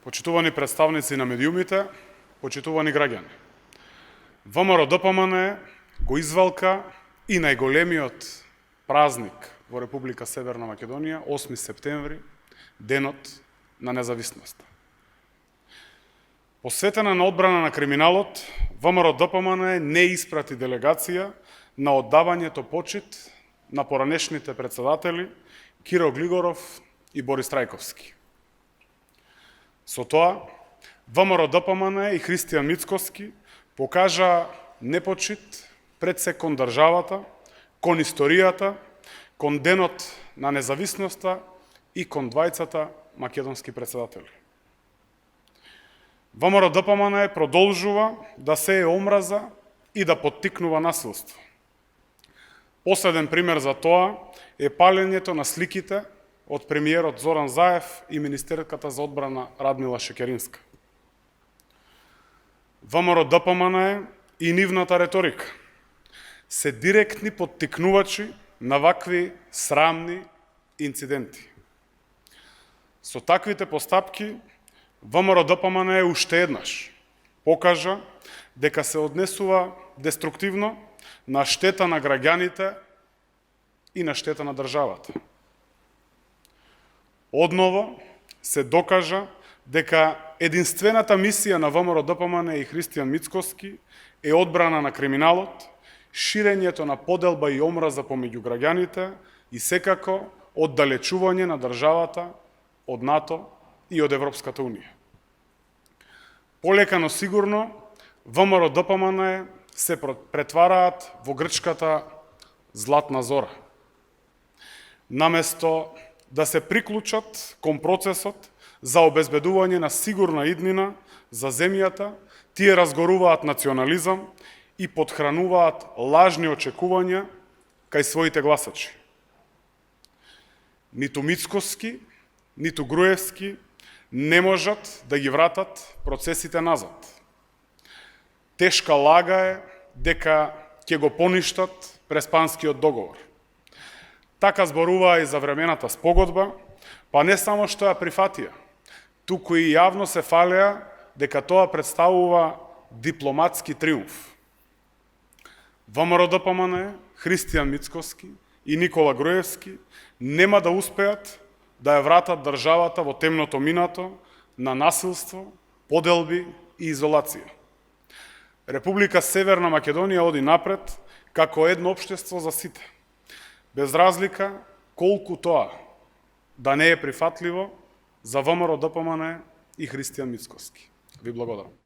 Почитувани представници на медиумите, почитувани граѓани. ВМРО-ДПМНЕ го извалка и најголемиот празник во Република Северна Македонија, 8 септември, денот на независноста. Посветена на одбрана на криминалот, ВМРО-ДПМНЕ не испрати делегација на оддавањето почит на поранешните председатели Киро Глигоров и Борис Трајковски. Со тоа, ВМРО-ДПМНЕ и Христијан Мицкоски покажа непочит пред се кон државата, кон историјата, кон денот на независноста и кон двајцата македонски председатели. ВМРО-ДПМНЕ продолжува да сее омраза и да поттикнува насилство. Последен пример за тоа е палењето на сликите од премиерот Зоран Заев и министерката за одбрана Радмила Шекеринска. ВМРО-ДПМНЕ и нивната реторика се директни поттикнувачи на вакви срамни инциденти. Со таквите постапки, ВМРО-ДПМНЕ уште еднаш покажа дека се однесува деструктивно на штета на граѓаните и на штета на државата. Одново се докажа дека единствената мисија на ВМРО-ДПМНЕ и Христијан Мицкоски е одбрана на криминалот, ширењето на поделба и омраза помеѓу граѓаните и секако оддалечување на државата од НАТО и од Европската Унија. Полека но сигурно, ВМРО-ДПМНЕ се претвараат во грчката златна зора. Наместо да се приклучат кон процесот за обезбедување на сигурна иднина за земјата, тие разгоруваат национализам и подхрануваат лажни очекувања кај своите гласачи. Ниту Мицкоски, ниту Груевски не можат да ги вратат процесите назад. Тешка лага е дека ќе го поништат Преспанскиот договор. Така зборуваа и за времената спогодба, па не само што ја прифатија, туку и јавно се фалеа дека тоа представува дипломатски триумф. ВМРО-ДПМНЕ, Христијан Мицкоски и Никола Груевски нема да успеат да ја вратат државата во темното минато на насилство, поделби и изолација. Република Северна Македонија оди напред како едно општество за сите, без разлика колку тоа да не е прифатливо за ВМРО-ДПМНЕ и Христијан Мицкоски. Ви благодарам.